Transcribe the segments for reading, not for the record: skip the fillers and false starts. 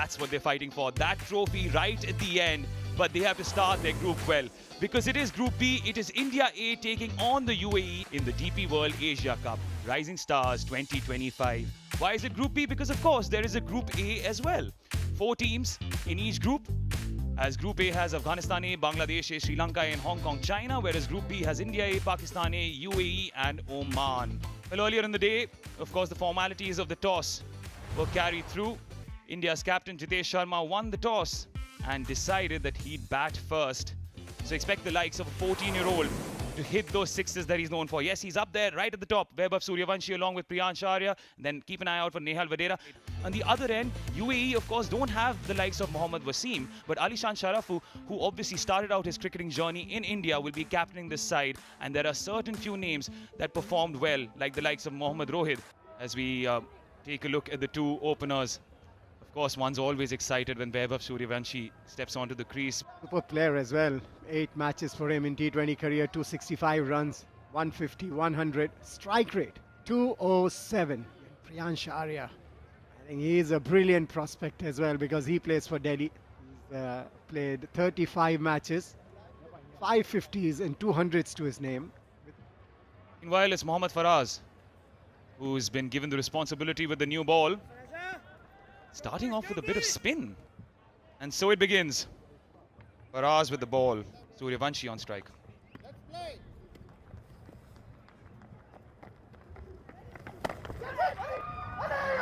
That's what they're fighting for. That trophy right at the end. But they have to start their group well. Because it is Group B, it is India A taking on the UAE in the DP World Asia Cup. Rising Stars 2025. Why is it Group B? Because of course there is a Group A as well. 4 teams in each group. As Group A has Afghanistan A, Bangladesh A, Sri Lanka A, and Hong Kong, China. Whereas Group B has India A, Pakistan A, UAE and Oman. Well, earlier in the day, of course, the formalities of the toss were carried through. India's captain Jitesh Sharma won the toss and decided that he'd bat first. So expect the likes of a 14-year-old to hit those sixes that he's known for. Yes, he's up there right at the top. Vaibhav Suryavanshi along with Priyansh Arya. Then keep an eye out for Nehal Vadera. On the other end, UAE, of course, don't have the likes of Mohammad Wasim. But Alishan Sharafu, who obviously started out his cricketing journey in India, will be captaining this side. And there are certain few names that performed well, like the likes of Mohammad Rohit. As we take a look at the two openers. Of course, one's always excited when Vaibhav Suryavanshi steps onto the crease. Super player as well. 8 matches for him in T20 career, 265 runs, 150, 100. Strike rate, 207. Priyansh Arya, I think he is a brilliant prospect as well because he plays for Delhi. He's played 35 matches, 550s and 200s to his name. Meanwhile, it's Mohammad Faraz, who's been given the responsibility with the new ball. Starting off with a bit of spin. And so it begins. Faraz with the ball. Suryavanshi on strike.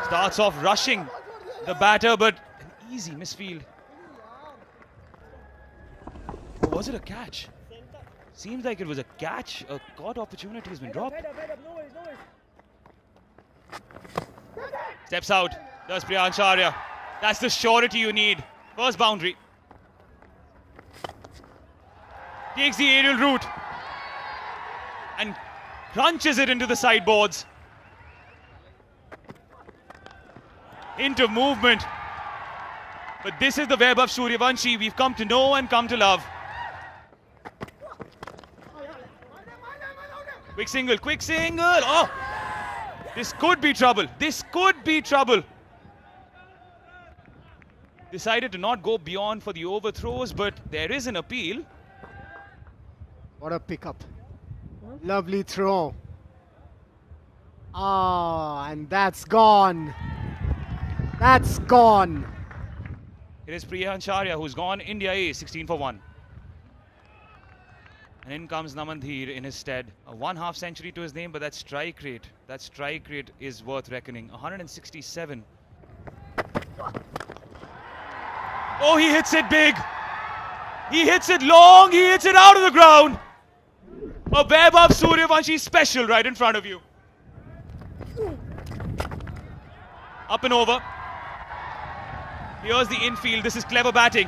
Starts off rushing the batter, but an easy misfield. Or was it a catch? Seems like it was a catch. A caught opportunity has been dropped. Steps out. Does Priyansh Arya. That's the surety you need. First boundary. Takes the aerial route. And crunches it into the sideboards. Into movement. But this is the Vaibhav Suryavanshi we've come to know and come to love. Quick single, quick single. Oh! This could be trouble. This could be trouble. Decided to not go beyond for the overthrows, but there is an appeal. What a pickup. Lovely throw. Ah, and that's gone. That's gone. It is Priyansh Arya who's gone. India A, 16 for 1. And in comes Namandhir in his stead. A 1/2 century to his name, but that strike rate is worth reckoning. 167. Oh, he hits it big. He hits it long. He hits it out of the ground. A Vaibhav Suryavanshi special right in front of you. Up and over. Here's the infield. This is clever batting.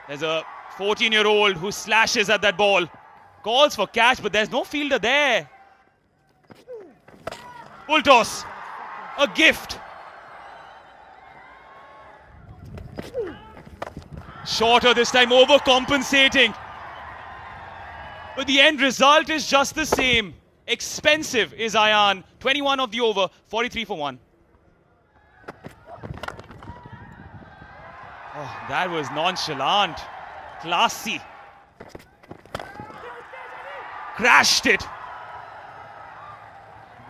There's a 14-year-old who slashes at that ball. Calls for catch, but there's no fielder there. Full toss. A gift. Shorter this time, overcompensating. But the end result is just the same. Expensive is Ayan. 21 of the over, 43 for 1. Oh, that was nonchalant. Classy. Crashed it.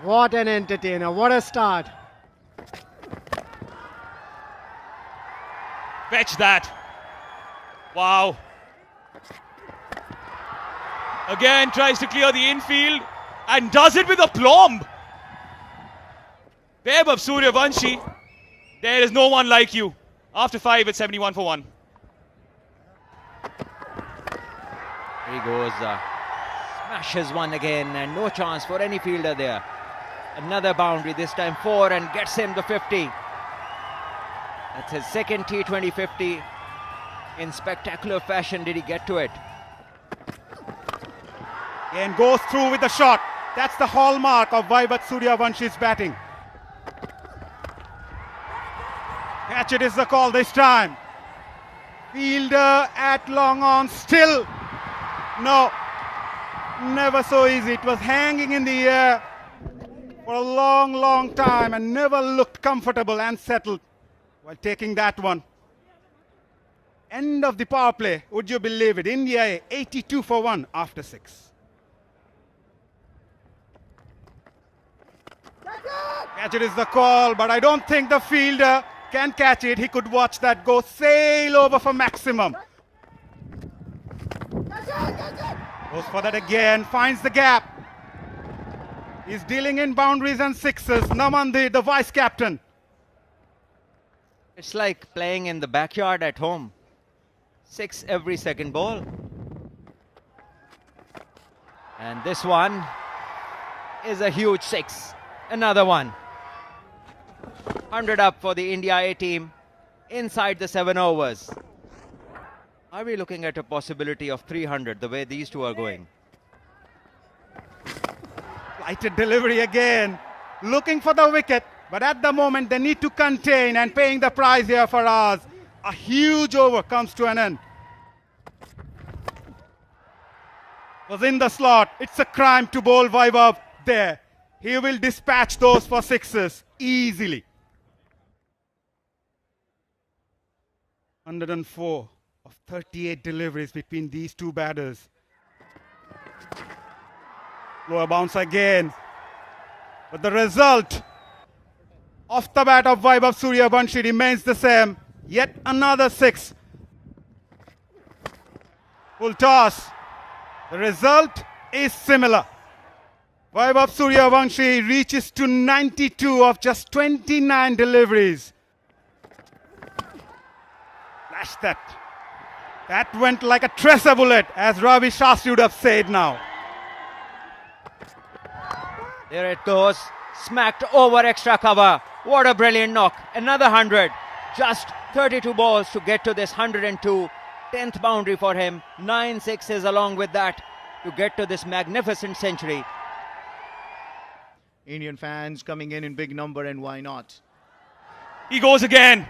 What an entertainer. What a start. Fetch that. Wow. Again tries to clear the infield and does it with aplomb. Vaibhav Suryavanshi, there is no one like you. After 5, it's 71 for 1. He goes, smashes one again and no chance for any fielder there. Another boundary, this time 4, and gets him the 50. That's his second T20 50. In spectacular fashion did he get to it. And goes through with the shot. That's the hallmark of Vaibhav Suryavanshi's batting. Catch it is the call this time. Fielder at long on, still. No, never so easy. It was hanging in the air. for a long time and never looked comfortable and settled while taking that one. End of the power play. Would you believe it? India 82 for 1 after 6. Catch it is the call, but I don't think the fielder can catch it. He could watch that go sail over for maximum. Goes for that again, finds the gap. He's dealing in boundaries and sixes. Namandi, the vice captain. It's like playing in the backyard at home. 6 every second ball. And this one is a huge 6. Another one. 100 up for the India A team inside the 7 overs. Are we looking at a possibility of 300 the way these two are going? Lighted delivery again. Looking for the wicket. But at the moment they need to contain, and paying the price here for us. A huge over comes to an end. Was in the slot. It's a crime to bowl Vaibhav there. He will dispatch those for sixes easily. 104 of 38 deliveries between these two batters. Lower bounce again. But the result off the bat of Vaibhav Suryavanshi remains the same. Yet another 6. Full toss. The result is similar. Vaibhav Suryavanshi reaches to 92 of just 29 deliveries. Flash that. That went like a tracer bullet, as Ravi Shastri would have said now. There it goes. Smacked over extra cover. What a brilliant knock. Another 100. Just 32 balls to get to this 102. 10th boundary for him. 9 sixes along with that to get to this magnificent century. Indian fans coming in big number, and why not? He goes again.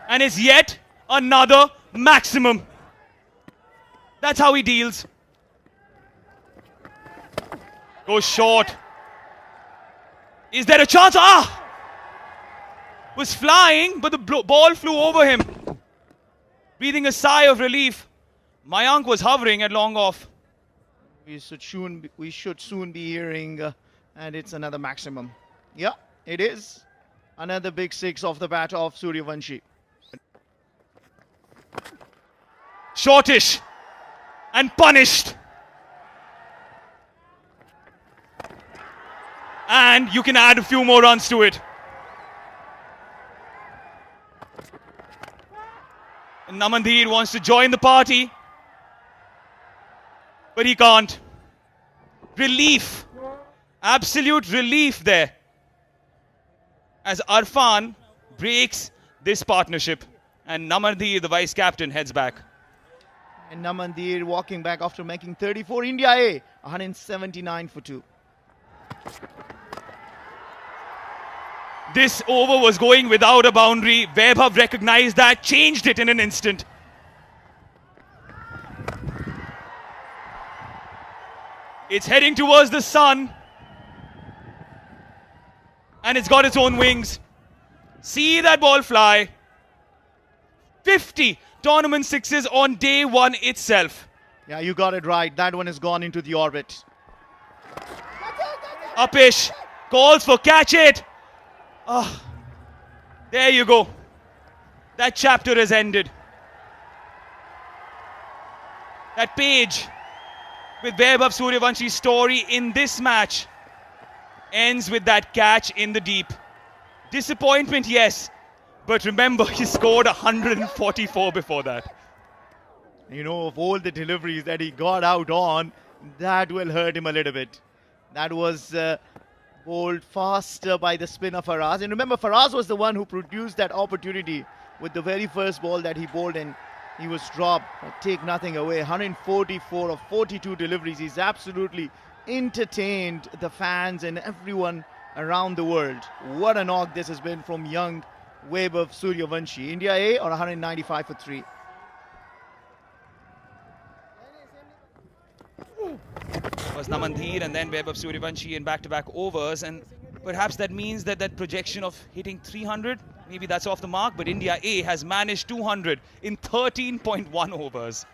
And it's yet another maximum. That's how he deals. Goes short. Is there a chance? Ah! Was flying, but the ball flew over him. Breathing a sigh of relief. Mayank was hovering at long off. We should soon be hearing, and it's another maximum. Yeah, it is. Another big 6 off the bat of Suryavanshi. Shortish. And punished. And you can add a few more runs to it. Namandir wants to join the party, but he can't. Relief. Absolute relief there, as Arfan breaks this partnership and Namandir, the vice captain, heads back. And Namandir walking back after making 34. India A, 179 for 2. This over was going without a boundary. Vaibhav recognized that, changed it in an instant. It's heading towards the sun. And it's got its own wings. See that ball fly. 50 tournament sixes on day 1 itself. Yeah, you got it right. That one has gone into the orbit. Upish calls for catch it. Oh, there you go. That chapter has ended. That page with Vaibhav Suryavansh's story in this match ends with that catch in the deep. Disappointment, yes. But remember, he scored 144 before that. You know, of all the deliveries that he got out on, that will hurt him a little bit. That was bowled faster by the spinner Faraz. And remember, Faraz was the one who produced that opportunity with the very first ball that he bowled, and he was dropped. Take nothing away. 144 of 42 deliveries. He's absolutely entertained the fans and everyone around the world. What a knock this has been from young Vaibhav Suryavanshi. India A or 195 for 3. was Namandhir and then Vaibhav Suryavanshi in back-to-back overs, and perhaps that means that that projection of hitting 300, maybe that's off the mark, but India A has managed 200 in 13.1 overs.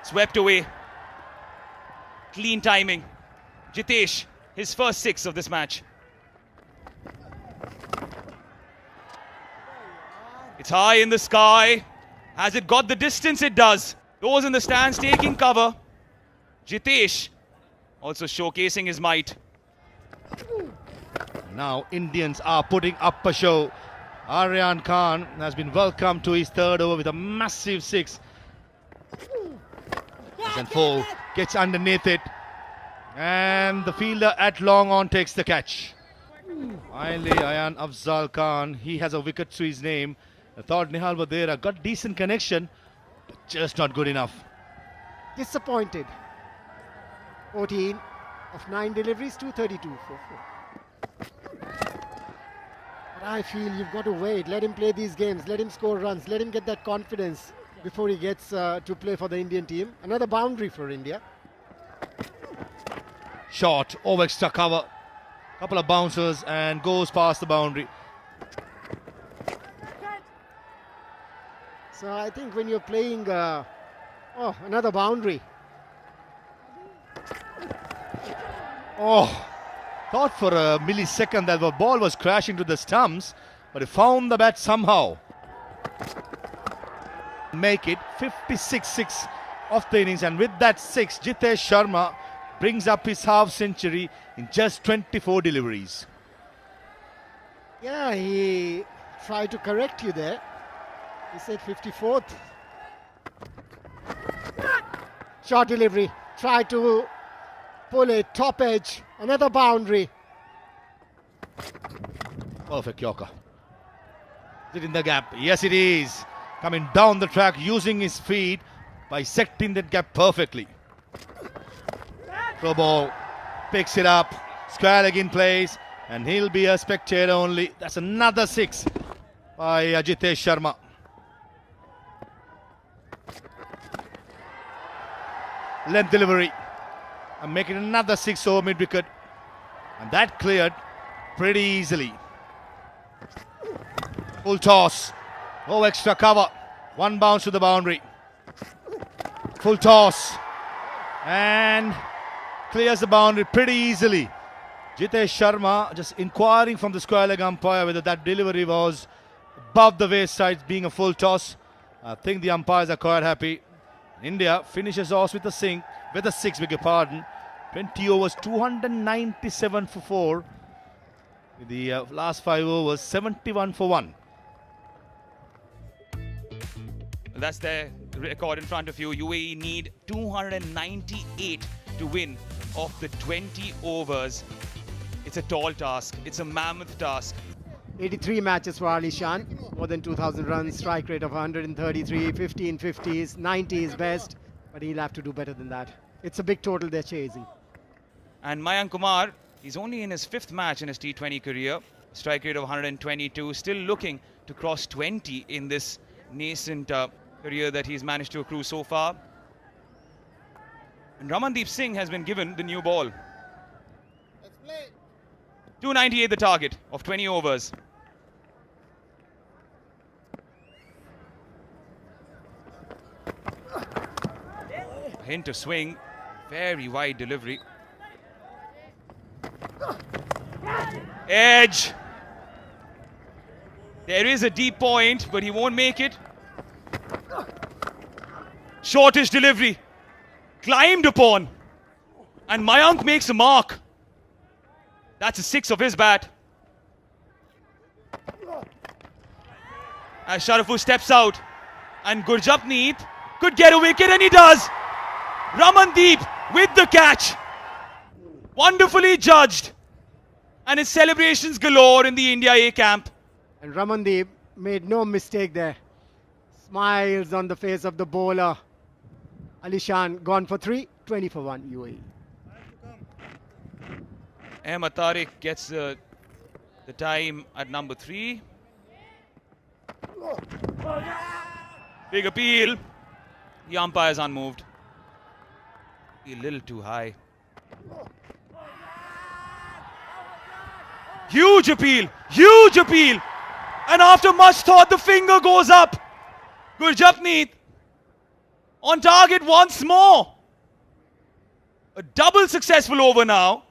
Swept away. Clean timing. Jitesh, his first 6 of this match. It's high in the sky. Has it got the distance? It does. Those in the stands taking cover. Jitesh also showcasing his might. Now Indians are putting up a show. Aryan Khan has been welcomed to his third over with a massive 6. And 4 gets underneath it. And the fielder at long on takes the catch. Finally, Ayan Afzal Khan, he has a wicket to his name. I thought Nihal Vadera got decent connection, but just not good enough. Disappointed. 14 of 9 deliveries, 232 for 4. But I feel you've got to wait. Let him play these games. Let him score runs. Let him get that confidence before he gets to play for the Indian team. Another boundary for India. Short, over extra cover. Couple of bouncers and goes past the boundary. So I think when you're playing, another boundary. Oh, thought for a millisecond that the ball was crashing to the stumps, but he found the bat somehow. Make it 56-6 of the innings, and with that 6, Jitesh Sharma brings up his half century in just 24 deliveries. Yeah, he tried to correct you there. He said 54th. Short delivery. Tried to pull it. Top edge. Another boundary. Perfect Yorker. Is it in the gap? Yes, it is. Coming down the track using his feet, bisecting that gap perfectly. Throw ball. Picks it up. Square leg in place. And he'll be a spectator only. That's another 6 by Jitesh Sharma. Length delivery. And making another 6 over mid wicket. And that cleared pretty easily. Full toss. No extra cover. 1 bounce to the boundary. Full toss. And clears the boundary pretty easily. Jitesh Sharma just inquiring from the square leg umpire whether that delivery was above the waist side, being a full toss. I think the umpires are quite happy. India finishes off with a 6, beg your pardon. 20 overs, 297 for 4. With the last 5 overs, 71 for 1. That's their record in front of you. UAE need 298 to win of the 20 overs. It's a tall task. It's a mammoth task. 83 matches for Ali Shan. More than 2,000 runs. Strike rate of 133. 15 50s. 90 is best. But he'll have to do better than that. It's a big total they're chasing. And Mayank Kumar, he's only in his 5th match in his T20 career. Strike rate of 122. Still looking to cross 20 in this nascent career that he's managed to accrue so far. And Ramandeep Singh has been given the new ball. 298 the target of 20 overs. A hint of swing. Very wide delivery. Edge. There is a deep point, but he won't make it. Shortish delivery. Climbed upon. And Mayank makes a mark. That's a 6 of his bat. As Sharafu steps out. And Gurjapneet could get a wicket, and he does. Ramandeep with the catch. Wonderfully judged. And his celebrations galore in the India A camp. And Ramandeep made no mistake there. Smiles on the face of the bowler. Ali Shan gone for 3, 20 for 1 UAE. Ahmed Tariq gets the time at number 3. Big appeal. The umpire is unmoved. A little too high. Huge appeal, huge appeal. And after much thought, the finger goes up. Gurjapneet on target once more. A double successful over now.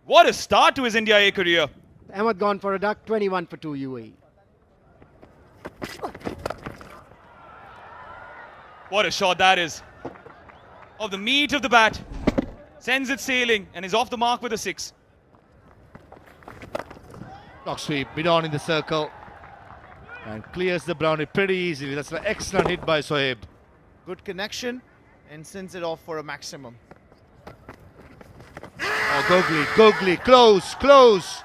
What a start to his India A career. Ahmed gone for a duck, 21 for 2 UAE. What a shot that is. Of the meat of the bat. Sends it sailing and is off the mark with a 6. Clock sweep, mid on in the circle. And clears the boundary pretty easily. That's an excellent hit by Sohaib. Good connection and sends it off for a maximum. Oh, Gogli, close.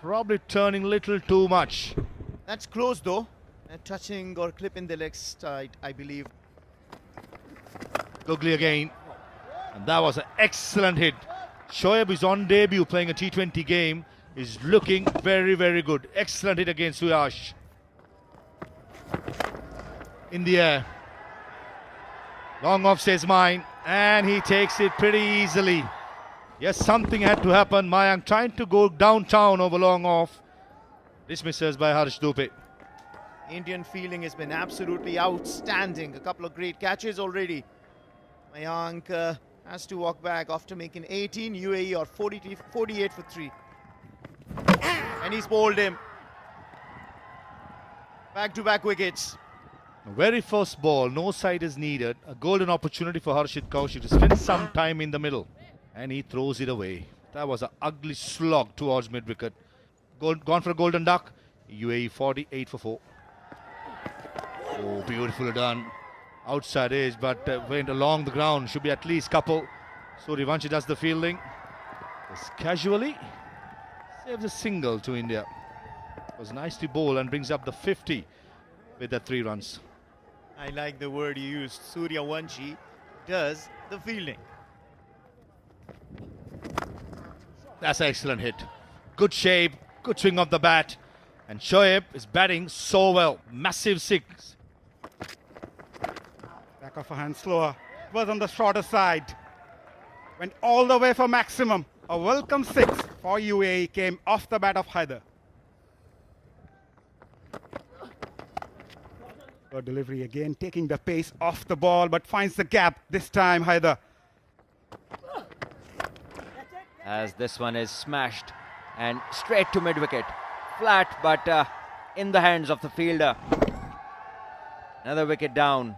Probably turning little too much. That's close though. Touching or clipping the leg side, I believe. Gogli again. And that was an excellent hit. Shoaib is on debut playing a T20 game. Is looking very, very good. Excellent hit against Suyash. In the air. Long off says mine. And he takes it pretty easily. Yes, something had to happen. Mayank trying to go downtown over long off. Dismisses by Harsh Dupe. Indian fielding has been absolutely outstanding. A couple of great catches already. Mayank has to walk back after making 18. UAE are 48 for 3. And he's bowled him. Back-to-back wickets. Very first ball, no side is needed. A golden opportunity for Harshit Kaushik to spend some time in the middle. And he throws it away. That was an ugly slog towards mid-wicket. Gone for a golden duck. UAE 48 for 4. Oh, beautifully done. Outside edge, but went along the ground. Should be at least couple. Suryvanshi does the fielding. Just casually saves a single to India. Was nicely bowled and brings up the 50 with the 3 runs. I like the word you used. Suryvanshi does the fielding. That's an excellent hit. Good shape, good swing of the bat. And Shoaib is batting so well. Massive 6. Back of a hand slower. It was on the shorter side. Went all the way for maximum. A welcome 6 for UAE came off the bat of Haider. Good delivery again, taking the pace off the ball, but finds the gap this time, Haider. As this one is smashed and straight to mid-wicket. Flat, but in the hands of the fielder. Another wicket down.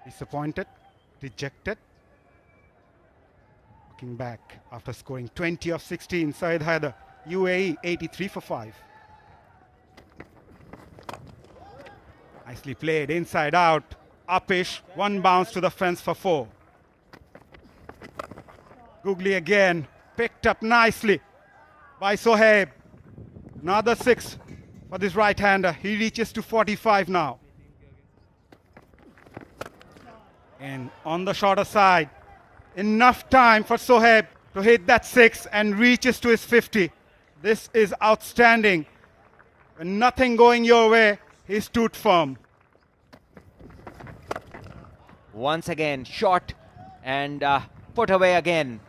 Disappointed, dejected. Looking back after scoring 20 of 16, Syed Haider, UAE 83 for 5. Nicely played, inside out, upish, 1 bounce to the fence for 4. Googly again, picked up nicely by Sohaib. Another 6 for this right-hander. He reaches to 45 now. And on the shorter side, enough time for Sohaib to hit that 6 and reaches to his 50. This is outstanding. When nothing going your way, he stood firm. Once again, shot and put away again.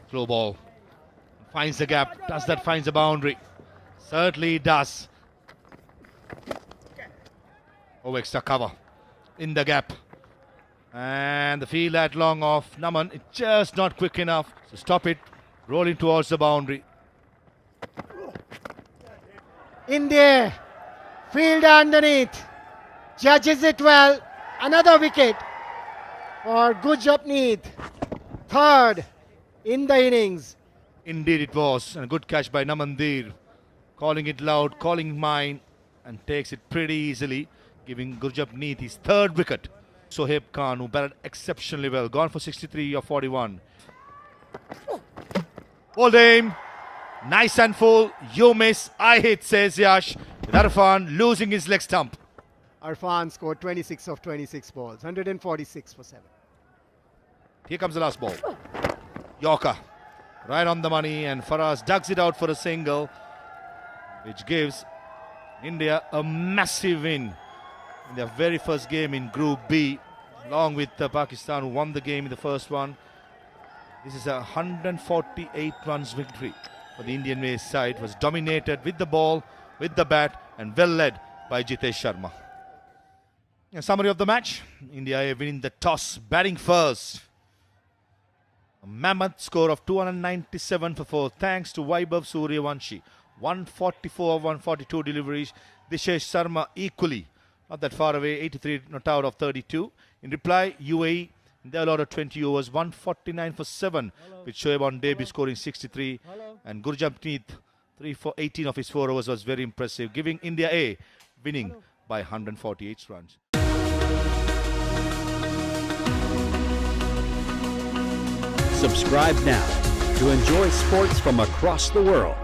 Slow ball. Finds the gap. Does that finds the boundary? Certainly does. Oh, extra cover in the gap. And the field at long off. Naman, it's just not quick enough. So stop it. Rolling towards the boundary. In there. Fielder underneath. Judges it well. Another wicket for Gurjapneet. 3rd in the innings. Indeed it was. And a good catch by Namandir. Calling it loud, calling mine. And takes it pretty easily. Giving Gurjapneet his 3rd wicket. Sohaib Khan, who batted exceptionally well. Gone for 63 or 41. Ball aim. Nice and full. You miss. I hit, says Yash. With Irfan losing his leg stump. Irfan scored 26 of 26 balls. 146 for 7. Here comes the last ball. Yorker. Right on the money. And Faraz ducks it out for a single. Which gives India a massive win in their very first game in Group B. along with Pakistan, who won the game in the first one. This is a 148 runs victory for the Indian Ways side. It was dominated with the ball, with the bat, and well led by Jitesh Sharma. A summary of the match: India A winning the toss, batting first. A mammoth score of 297 for 4, thanks to Vaibhav Suryavanshi. 144 of 142 deliveries. Dishesh Sharma equally, not that far away, 83 not out of 32. In reply, UAE, they allowed 20 overs, 149 for 7, with Shoaib on debut scoring 63. And Gurjampreet, 3 for 18 of his 4 overs was very impressive, giving India A winning by 148 runs. Subscribe now to enjoy sports from across the world.